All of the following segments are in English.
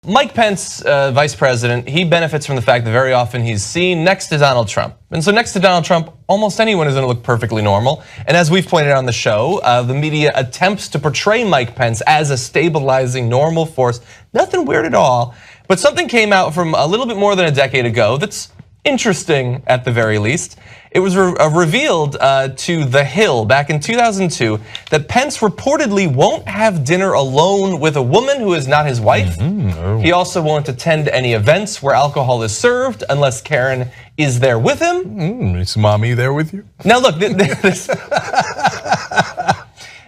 Mike Pence, vice president, he benefits from the fact that very often he's seen next to Donald Trump. And so next to Donald Trump, almost anyone is going to look perfectly normal. And as we've pointed out on the show, the media attempts to portray Mike Pence as a stabilizing normal force. Nothing weird at all. But something came out from a little bit more than a decade ago that's interesting at the very least. It was revealed to The Hill back in 2002 that Pence reportedly won't have dinner alone with a woman who is not his wife. He also won't attend any events where alcohol is served unless Karen is there with him. Is mommy there with you? Now look,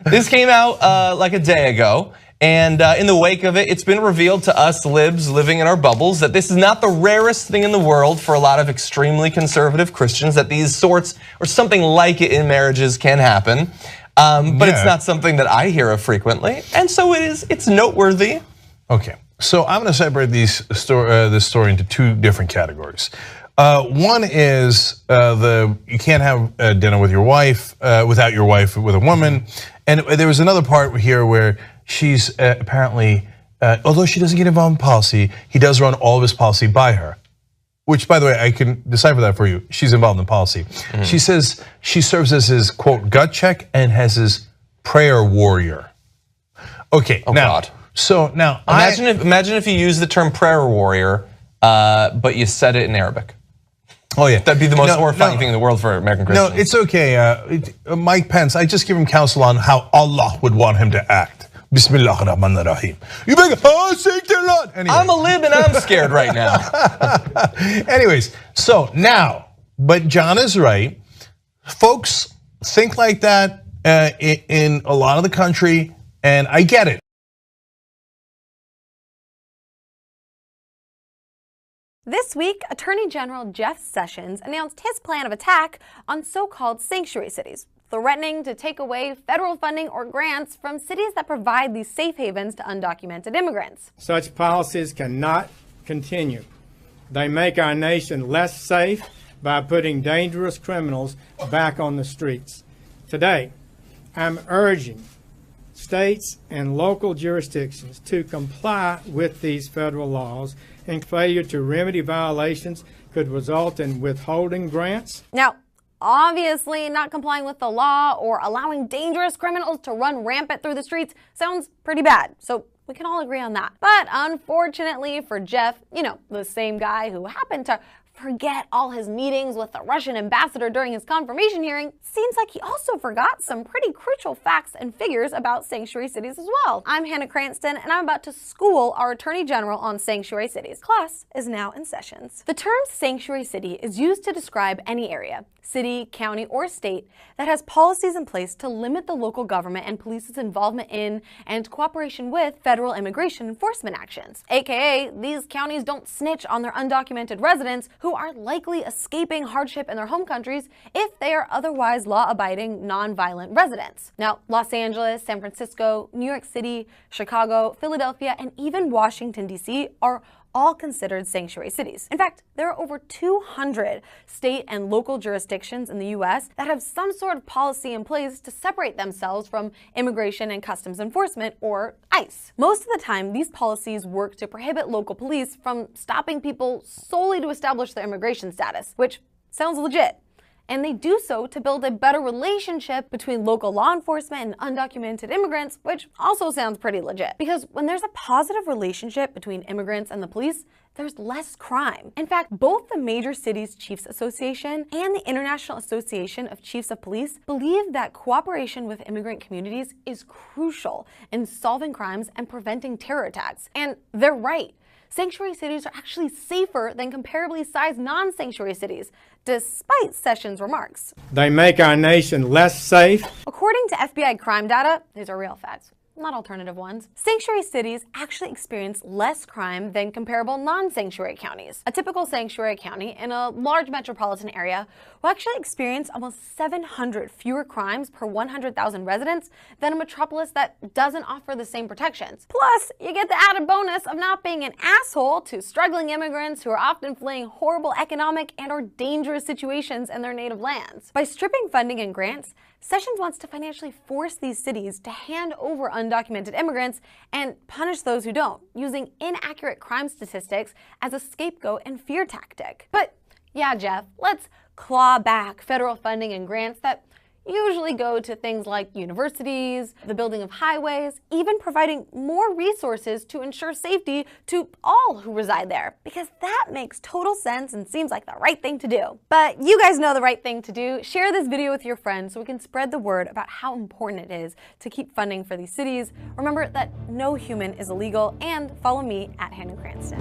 this came out like a day ago. And in the wake of it, it's been revealed to us libs living in our bubbles that this is not the rarest thing in the world for a lot of extremely conservative Christians, that these sorts or something like it in marriages can happen. But it's not something that I hear of frequently. And so it's noteworthy. Okay, so I'm gonna separate this story into two different categories. One is you can't have dinner with your wife, without your wife, with a woman. And there was another part here where she's apparently, although she doesn't get involved in policy, he does run all of his policy by her. Which, by the way, I can decipher that for you. She's involved in policy. She says she serves as his, quote, gut check and as his prayer warrior. Okay, oh, now, God. So now, imagine if you use the term prayer warrior, but you said it in Arabic. Oh yeah, that'd be the most horrifying thing in the world for American Christians. No, it's okay. Mike Pence, I just give him counsel on how Allah would want him to act. Bismillah ar-Rahman ar-Rahim. You beg, anyway. I'm a lib and I'm scared right now. Anyways, so now, but John is right. Folks think like that in a lot of the country, and I get it. This week, Attorney General Jeff Sessions announced his plan of attack on so-called sanctuary cities, threatening to take away federal funding or grants from cities that provide these safe havens to undocumented immigrants. Such policies cannot continue. They make our nation less safe by putting dangerous criminals back on the streets. Today, I'm urging states and local jurisdictions to comply with these federal laws, and failure to remedy violations could result in withholding grants. Now, obviously, not complying with the law or allowing dangerous criminals to run rampant through the streets sounds pretty bad. So we can all agree on that. But unfortunately for Jeff, you know, the same guy who happened to forget all his meetings with the Russian ambassador during his confirmation hearing, seems like he also forgot some pretty crucial facts and figures about sanctuary cities as well. I'm Hannah Cranston, and I'm about to school our Attorney General on sanctuary cities. Class is now in sessions. The term sanctuary city is used to describe any area, city, county, or state that has policies in place to limit the local government and police's involvement in and cooperation with federal immigration enforcement actions. AKA, these counties don't snitch on their undocumented residents who are likely escaping hardship in their home countries if they are otherwise law-abiding, non-violent residents. Now, Los Angeles, San Francisco, New York City, Chicago, Philadelphia, and even Washington, D.C. are all considered sanctuary cities. In fact, there are over 200 state and local jurisdictions in the US that have some sort of policy in place to separate themselves from Immigration and Customs Enforcement, or ICE. Most of the time, these policies work to prohibit local police from stopping people solely to establish their immigration status, which sounds legit. And they do so to build a better relationship between local law enforcement and undocumented immigrants, which also sounds pretty legit. Because when there's a positive relationship between immigrants and the police, there's less crime. In fact, both the Major Cities Chiefs Association and the International Association of Chiefs of Police believe that cooperation with immigrant communities is crucial in solving crimes and preventing terror attacks. And they're right. Sanctuary cities are actually safer than comparably sized non-sanctuary cities, despite Sessions' remarks. They make our nation less safe. According to FBI crime data, these are real facts, not alternative ones. Sanctuary cities actually experience less crime than comparable non-sanctuary counties. A typical sanctuary county in a large metropolitan area will actually experience almost 700 fewer crimes per 100,000 residents than a metropolis that doesn't offer the same protections. Plus, you get the added bonus of not being an asshole to struggling immigrants who are often fleeing horrible economic and/or dangerous situations in their native lands. By stripping funding and grants, Sessions wants to financially force these cities to hand over undocumented immigrants and punish those who don't, using inaccurate crime statistics as a scapegoat and fear tactic. But yeah, Jeff, let's claw back federal funding and grants that usually go to things like universities, the building of highways, even providing more resources to ensure safety to all who reside there, because that makes total sense and seems like the right thing to do. But you guys know the right thing to do. Share this video with your friends so we can spread the word about how important it is to keep funding for these cities. Remember that no human is illegal, and follow me at Hannah Cranston.